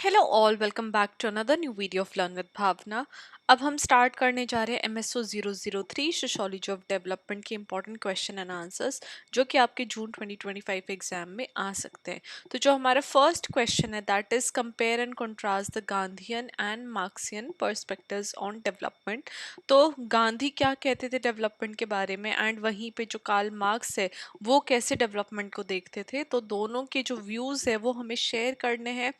Hello all, welcome back to another new video of learn with Bhavna. अब हम start करने जा रहे हैं MSO 003 सोशियोलॉजी ऑफ डेवलपमेंट के इंपॉर्टेंट क्वेश्चन एंड आंसर्स जो कि आपके जून 2025 एग्जाम में आ सकते हैं। तो जो हमारा फर्स्ट क्वेश्चन है that is compare and contrast the Gandhian and Marxian perspectives on development. तो गांधी क्या कहते थे डेवलपमेंट के बारे में एंड वहीं पे जो कार्ल मार्क्स है वो कैसे डेवलपमेंट को देखते थे। तो दोनों के जो व्यूज़ है वो हमें शेयर करने हैं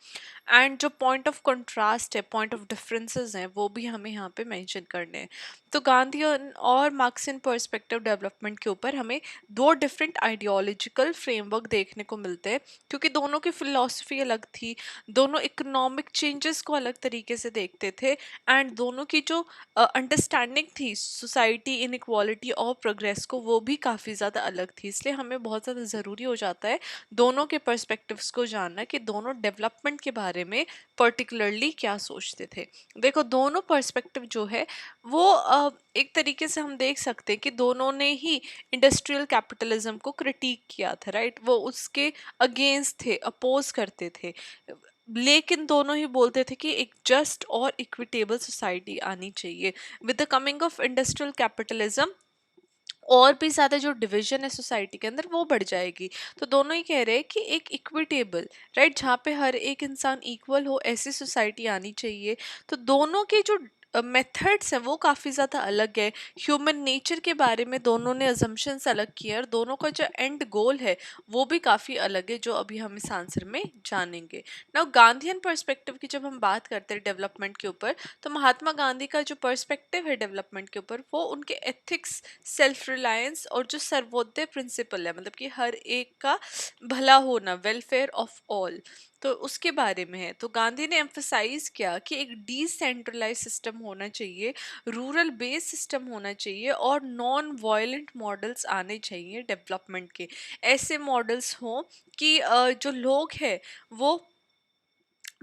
एंड जो पॉइंट ऑफ कंट्रास्ट है, पॉइंट ऑफ डिफरेंसेस हैं, वो भी हमें यहाँ पे मेंशन करने हैं। तो गांधी और मार्क्सियन पर्सपेक्टिव डेवलपमेंट के ऊपर हमें दो डिफरेंट आइडियोलॉजिकल फ्रेमवर्क देखने को मिलते हैं क्योंकि दोनों की फिलॉसफी अलग थी, दोनों इकोनॉमिक चेंजेस को अलग तरीके से देखते थे एंड दोनों की जो अंडरस्टैंडिंग थी सोसाइटी इनइक्वालिटी और प्रोग्रेस को वो भी काफ़ी ज़्यादा अलग थी। इसलिए हमें बहुत ज़्यादा ज़रूरी हो जाता है दोनों के पर्सपेक्टिव्स को जानना कि दोनों डेवलपमेंट के बारे में पर्टिकुलरली क्या सोचते थे। देखो, दोनों पर्सपेक्टिव जो है वो एक तरीके से हम देख सकते हैं कि दोनों ने ही इंडस्ट्रियल कैपिटलिज्म को क्रिटिक किया था, राइट। वो उसके अगेंस्ट थे, अपोज करते थे, लेकिन दोनों ही बोलते थे कि एक जस्ट और इक्विटेबल सोसाइटी आनी चाहिए। With the coming of industrial capitalism और भी ज़्यादा जो डिवीजन है सोसाइटी के अंदर वो बढ़ जाएगी। तो दोनों ही कह रहे हैं कि एक इक्विटेबल, राइट, जहाँ पे हर एक इंसान इक्वल हो, ऐसी सोसाइटी आनी चाहिए। तो दोनों के जो मेथड्स हैं वो काफ़ी ज़्यादा अलग है। ह्यूमन नेचर के बारे में दोनों ने अजम्पशंस अलग किए और दोनों का जो एंड गोल है वो भी काफ़ी अलग है, जो अभी हम इस आंसर में जानेंगे। नाउ गांधीयन पर्सपेक्टिव की जब हम बात करते हैं डेवलपमेंट के ऊपर, तो महात्मा गांधी का जो पर्सपेक्टिव है डेवलपमेंट के ऊपर वो उनके एथिक्स, सेल्फ रिलायंस और जो सर्वोदय प्रिंसिपल है, मतलब कि हर एक का भला होना, वेलफेयर ऑफ ऑल, तो उसके बारे में है। तो गांधी ने एम्फसाइज किया कि एक डिसेंट्रलाइज सिस्टम होना चाहिए, रूरल बेस्ड सिस्टम होना चाहिए और नॉन वायलेंट मॉडल्स आने चाहिए डेवलपमेंट के। ऐसे मॉडल्स हों कि जो लोग हैं वो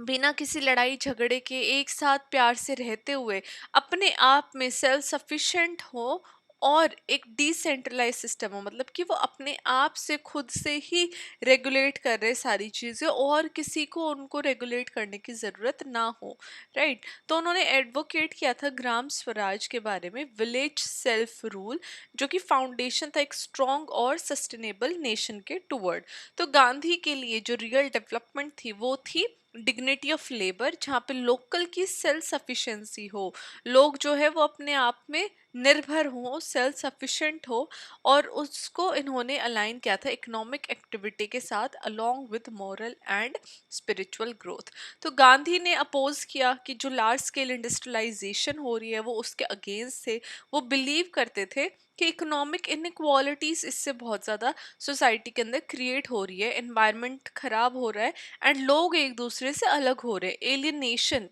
बिना किसी लड़ाई झगड़े के एक साथ प्यार से रहते हुए अपने आप में सेल्फ सफिशिएंट हो और एक डिसेंट्रलाइज सिस्टम हो, मतलब कि वो अपने आप से खुद से ही रेगुलेट कर रहे सारी चीज़ें और किसी को उनको रेगुलेट करने की ज़रूरत ना हो, राइट। तो उन्होंने एडवोकेट किया था ग्राम स्वराज के बारे में, विलेज सेल्फ रूल, जो कि फाउंडेशन था एक स्ट्रॉन्ग और सस्टेनेबल नेशन के टूवर्ड। तो गांधी के लिए जो रियल डेवलपमेंट थी वो थी डिग्निटी ऑफ लेबर, जहाँ पे लोकल की सेल्फ सफिशिएंसी हो, लोग जो है वो अपने आप में निर्भर हो, सेल्फ सफिशिएंट हो, और उसको इन्होंने अलाइन किया था इकोनॉमिक एक्टिविटी के साथ along with moral and spiritual growth. तो गांधी ने अपोज किया कि जो लार्ज स्केल इंडस्ट्रियलाइजेशन हो रही है वो उसके अगेंस्ट थे। वो बिलीव करते थे कि इकोनॉमिक इनइक्वालिटीज इससे बहुत ज़्यादा सोसाइटी के अंदर क्रिएट हो रही है, एनवायरनमेंट खराब हो रहा है एंड लोग एक दूसरे से अलग हो रहे हैं, एलियनेशन।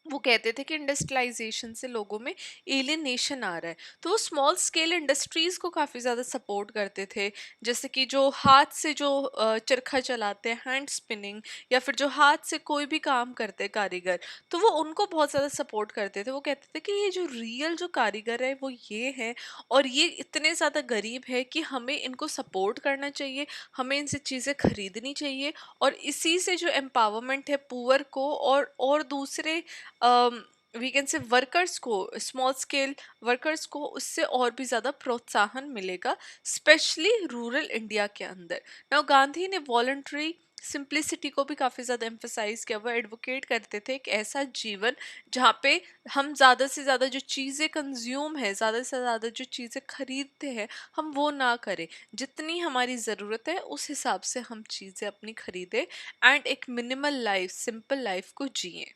वो कहते थे कि इंडस्ट्रियलाइजेशन से लोगों में एलियनेशन आ रहा है। तो वो स्मॉल स्केल इंडस्ट्रीज को काफ़ी ज़्यादा सपोर्ट करते थे, जैसे कि जो हाथ से जो चरखा चलाते हैं, हैंड स्पिनिंग, या फिर जो हाथ से कोई भी काम करते हैं कारीगर, तो वो उनको बहुत ज़्यादा सपोर्ट करते थे। वो कहते थे कि ये जो रियल जो कारीगर है वो ये है और ये इतने ज़्यादा गरीब है कि हमें इनको सपोर्ट करना चाहिए, हमें इनसे चीज़ें खरीदनी चाहिए, और इसी से जो एम्पावरमेंट है पुअर को और दूसरे वी कैन से वर्कर्स को, स्मॉल स्केल वर्कर्स को, उससे और भी ज़्यादा प्रोत्साहन मिलेगा, स्पेशली रूरल इंडिया के अंदर। नाउ गांधी ने वॉलंटरी सिंप्लिसिटी को भी काफ़ी ज़्यादा एम्फसाइज किया। वो एडवोकेट करते थे एक ऐसा जीवन जहाँ पे हम ज़्यादा से ज़्यादा जो चीज़ें कंज्यूम है, ज़्यादा से ज़्यादा जो चीज़ें खरीदते हैं, हम वो ना करें। जितनी हमारी ज़रूरत है उस हिसाब से हम चीज़ें अपनी खरीदें एंड एक मिनिमल लाइफ, सिंपल लाइफ को जिए।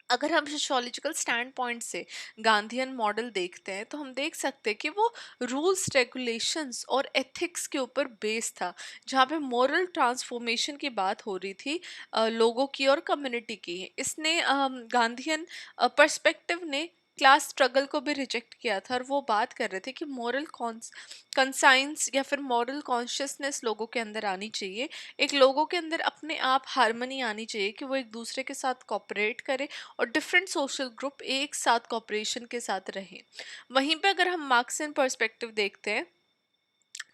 अगर हम सोशोलॉजिकल स्टैंड पॉइंट से गांधीयन मॉडल देखते हैं तो हम देख सकते हैं कि वो रूल्स, रेगुलेशंस और एथिक्स के ऊपर बेस था, जहाँ पे मॉरल ट्रांसफॉर्मेशन की बात हो रही थी लोगों की और कम्युनिटी की। इसने गांधीयन पर्सपेक्टिव ने क्लास स्ट्रगल को भी रिजेक्ट किया था और वो बात कर रहे थे कि मॉरल कंसाइंस या फिर मॉरल कॉन्शियसनेस लोगों के अंदर आनी चाहिए। एक लोगों के अंदर अपने आप हारमनी आनी चाहिए कि वो एक दूसरे के साथ कॉपरेट करे और डिफरेंट सोशल ग्रुप एक साथ कॉपरेशन के साथ रहें। वहीं पे अगर हम मार्क्सियन पर्सपेक्टिव देखते हैं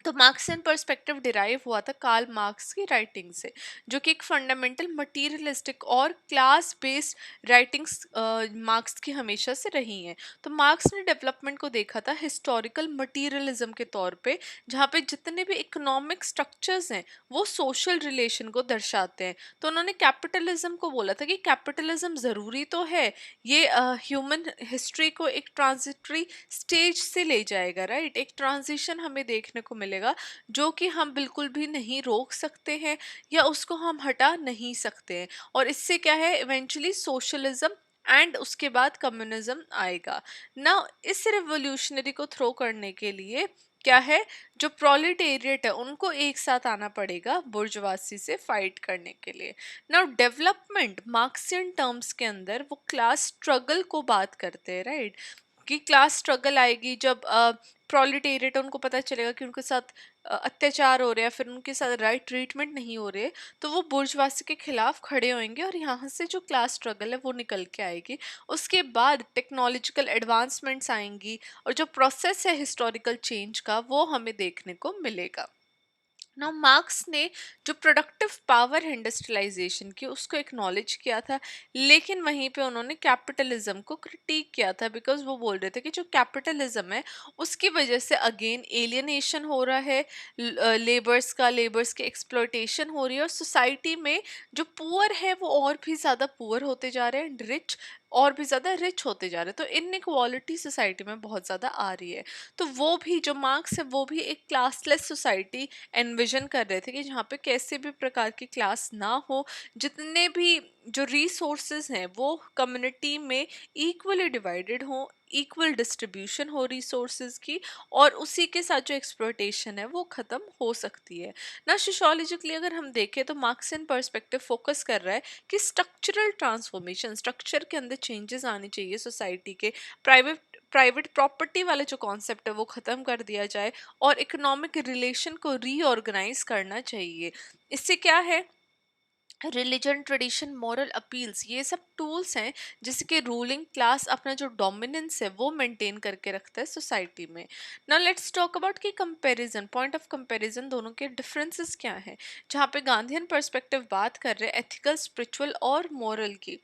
तो मार्क्सियन पर्सपेक्टिव डिराइव हुआ था कार्ल मार्क्स की राइटिंग से, जो कि एक फंडामेंटल मटीरियलिस्टिक और क्लास बेस्ड राइटिंग्स मार्क्स की हमेशा से रही हैं। तो मार्क्स ने डेवलपमेंट को देखा था हिस्टोरिकल मटीरियलिज्म के तौर पे, जहाँ पे जितने भी इकोनॉमिक स्ट्रक्चर्स हैं वो सोशल रिलेशन को दर्शाते हैं। तो उन्होंने कैपिटलिज्म को बोला था कि कैपिटलिज्म ज़रूरी तो है, ये ह्यूमन हिस्ट्री को एक ट्रांजिटरी स्टेज से ले जाएगा, राइट, एक ट्रांजिशन हमें देखने को मिलेगा जो कि हम बिल्कुल भी नहीं रोक सकते हैं या उसको हम हटा नहीं सकते हैं। और इससे क्या है, इवेंचुअली सोशलिज्म एंड उसके बाद कम्युनिज्म आएगा ना। इस रिवोल्यूशनरी को थ्रो करने के लिए क्या है, जो प्रोलेटेरिएट है उनको एक साथ आना पड़ेगा बुर्जुआसी से फाइट करने के लिए। नाउ डेवलपमेंट मार्क्सियन टर्म्स के अंदर वो क्लास स्ट्रगल को बात करते हैं, राइट, कि क्लास स्ट्रगल आएगी जब प्रोलिटेरिएट उनको पता चलेगा कि उनके साथ अत्याचार हो रहे हैं, फिर उनके साथ राइट ट्रीटमेंट नहीं हो रहे, तो वो बुर्जवासी के खिलाफ खड़े होंगे और यहाँ से जो क्लास स्ट्रगल है वो निकल के आएगी। उसके बाद टेक्नोलॉजिकल एडवांसमेंट्स आएंगी और जो प्रोसेस है हिस्टोरिकल चेंज का वो हमें देखने को मिलेगा ना। मार्क्स ने जो प्रोडक्टिव पावर है इंडस्ट्रियलाइजेशन की उसको एक्नॉलेज किया था, लेकिन वहीं पे उन्होंने कैपिटलिज्म को क्रिटिक किया था, बिकॉज वो बोल रहे थे कि जो कैपिटलिज्म है उसकी वजह से अगेन एलियनेशन हो रहा है लेबर्स की एक्सप्लॉयटेशन हो रही है, और सोसाइटी में जो पुअर है वो और भी ज़्यादा पुअर होते जा रहे हैं एंड रिच और भी ज़्यादा रिच होते जा रहे हैं। तो इनइक्वालिटी सोसाइटी में बहुत ज़्यादा आ रही है। तो वो भी जो मार्क्स है वो भी एक क्लासलेस सोसाइटी एनविजन कर रहे थे कि जहाँ पे कैसे भी प्रकार की क्लास ना हो, जितने भी जो रिसोर्सेज हैं वो कम्युनिटी में इक्वली डिवाइडेड हो, इक्वल डिस्ट्रीब्यूशन हो रिसोर्सेज की, और उसी के साथ जो एक्सप्लॉयटेशन है वो ख़त्म हो सकती है ना। सोशियोलॉजिकली अगर हम देखें तो मार्क्सियन पर्सपेक्टिव फोकस कर रहा है कि स्ट्रक्चरल ट्रांसफॉर्मेशन, स्ट्रक्चर के अंदर चेंजेस आने चाहिए सोसाइटी के, प्राइवेट प्रॉपर्टी वाले जो कॉन्सेप्ट है वो ख़त्म कर दिया जाए और इकोनॉमिक रिलेशन को रीऑर्गेनाइज करना चाहिए। इससे क्या है, रिलीजन ट्रेडिशन मॉरल अपील्स ये सब टूल्स हैं जिसके रूलिंग क्लास अपना जो डोमिनेंस है वो मेंटेन करके रखता है सोसाइटी में। नाउ लेट्स टॉक अबाउट कि कंपैरिजन, पॉइंट ऑफ कंपैरिजन दोनों के डिफरेंसेस क्या हैं। जहाँ पे गांधीयन पर्सपेक्टिव बात कर रहे हैं एथिकल स्पिरिचुअल और मॉरल की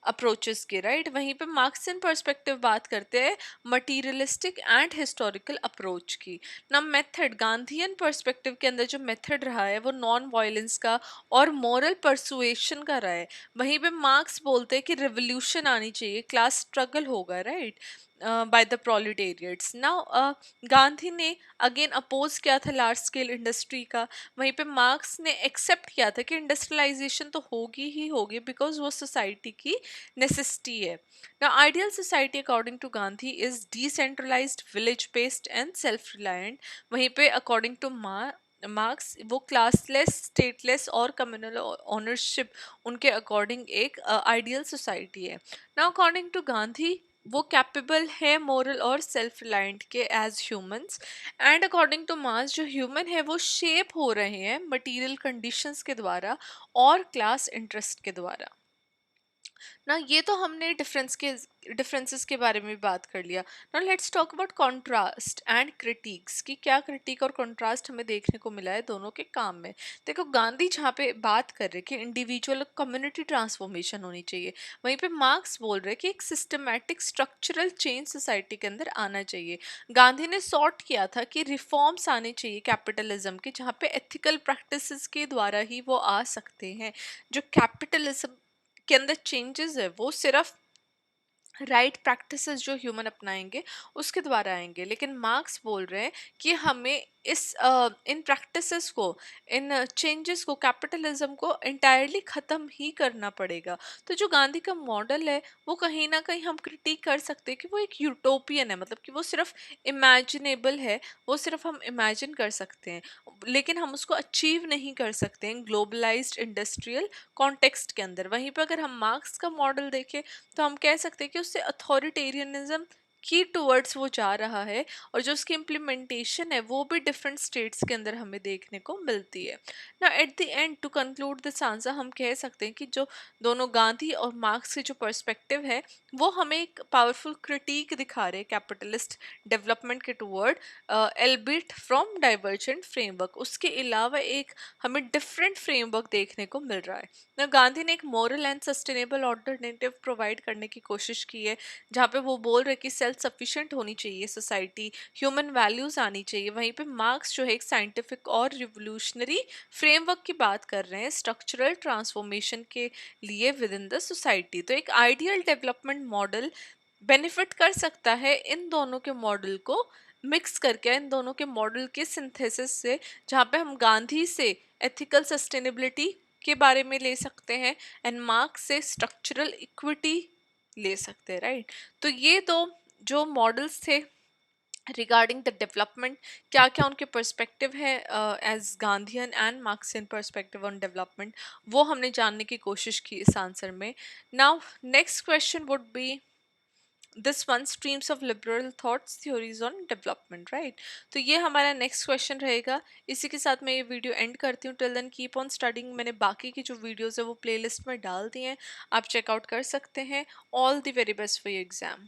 अप्रोचेस के, राइट, वहीं पे मार्क्सियन पर्सपेक्टिव बात करते हैं मटीरियलिस्टिक एंड हिस्टोरिकल अप्रोच की ना। मेथड, गांधीयन पर्सपेक्टिव के अंदर जो मेथड रहा है वो नॉन वायलेंस का और मोरल परसुएशन का रहा है। वहीं पे मार्क्स बोलते हैं कि रिवोल्यूशन आनी चाहिए, क्लास स्ट्रगल होगा, right, by the proletariats. Now Gandhi ने अगेन अपोज किया था लार्ज स्केल इंडस्ट्री का, वहीं पे मार्क्स ने एक्सेप्ट किया था कि इंडस्ट्रियलाइजेशन तो होगी ही होगी बिकॉज वो सोसाइटी की नेसेसिटी है। Now ideal society according to Gandhi is decentralized, village based and self reliant. वहीं पे अकॉर्डिंग टू मार्क्स वो क्लासलेस, स्टेटलेस और कम्युनल ओनरशिप उनके अकॉर्डिंग एक आइडियल सोसाइटी है ना। अकॉर्डिंग टू गांधी वो कैपेबल है मोरल और सेल्फ रिलायंट के as humans, and according to Marx जो ह्यूमन है वो शेप हो रहे हैं मटेरियल कंडीशंस के द्वारा और क्लास इंटरेस्ट के द्वारा ना। ये तो हमने डिफरेंसेस के बारे में भी बात कर लिया। Now let's talk about contrast and critics की क्या क्रिटिक और कॉन्ट्रास्ट हमें देखने को मिला है दोनों के काम में। देखो गांधी जहाँ पे बात कर रहे कि इंडिविजुअल कम्युनिटी ट्रांसफॉर्मेशन होनी चाहिए, वहीं पे मार्क्स बोल रहे कि एक सिस्टमैटिक स्ट्रक्चरल चेंज सोसाइटी के अंदर आना चाहिए। गांधी ने सॉर्ट किया था कि रिफॉर्म्स आने चाहिए कैपिटलिज्म के, जहाँ पे एथिकल प्रैक्टिसेस के द्वारा ही वो आ सकते हैं। जो कैपिटलिज्म के अंदर चेंजेस है वो सिर्फ राइट प्रैक्टिसेस जो ह्यूमन अपनाएंगे उसके द्वारा आएंगे, लेकिन मार्क्स बोल रहे हैं कि हमें इन प्रैक्टिसेस को, इन चेंजेस को, कैपिटलिज्म को इंटायरली ख़त्म ही करना पड़ेगा। तो जो गांधी का मॉडल है वो कहीं ना कहीं हम क्रिटिक कर सकते हैं कि वो एक यूटोपियन है, मतलब कि वो सिर्फ इमेजिनेबल है, वो सिर्फ हम इमेजिन कर सकते हैं लेकिन हम उसको अचीव नहीं कर सकते हैं ग्लोबलाइज्ड इंडस्ट्रियल कॉन्टेक्स्ट के अंदर। वहीं पर अगर हम मार्क्स का मॉडल देखें तो हम कह सकते हैं कि उससे अथॉरिटेरियनिज्म की टूवर्ड्स वो जा रहा है और जो उसकी इम्प्लीमेंटेशन है वो भी डिफरेंट स्टेट्स के अंदर हमें देखने को मिलती है ना। At the end to conclude this answer हम कह सकते हैं कि जो दोनों गांधी और मार्क्स की जो पर्सपेक्टिव है वो हमें एक पावरफुल क्रिटिक दिखा रहे हैं कैपिटलिस्ट डेवलपमेंट के toward, Elbit from divergent framework. उसके अलावा एक हमें डिफरेंट फ्रेमवर्क देखने को मिल रहा है ना। गांधी ने एक moral and sustainable alternative provide करने की कोशिश की है, जहाँ पे वो बोल रहे कि सेल्फ सफिशिएंट होनी चाहिए सोसाइटी, ह्यूमन वैल्यूज आनी चाहिए। वहीं पे मार्क्स जो है एक साइंटिफिक और रिवोल्यूशनरी फ्रेमवर्क की बात कर रहे हैं स्ट्रक्चरल ट्रांसफॉर्मेशन के लिए विद इन द सोसाइटी। तो एक आइडियल डेवलपमेंट मॉडल बेनिफिट कर सकता है इन दोनों के मॉडल को मिक्स करके, इन दोनों के मॉडल के सिंथेसिस से, जहाँ पे हम गांधी से एथिकल सस्टेनेबिलिटी के बारे में ले सकते हैं एंड मार्क्स से स्ट्रक्चरल इक्विटी ले सकते हैं, राइट। तो ये दो जो मॉडल्स थे रिगार्डिंग द डेवलपमेंट, क्या क्या उनके पर्सपेक्टिव है as Gandhian and Marxian perspective on development, वो हमने जानने की कोशिश की इस आंसर में। Now next question would be this one, streams of liberal thoughts theories on development, right. तो ये हमारा नेक्स्ट क्वेश्चन रहेगा। इसी के साथ मैं ये वीडियो एंड करती हूँ। Till then keep on studying. मैंने बाकी की जो वीडियोस है वो प्लेलिस्ट में डाल दी हैं, आप चेकआउट कर सकते हैं। All the very best for your exam.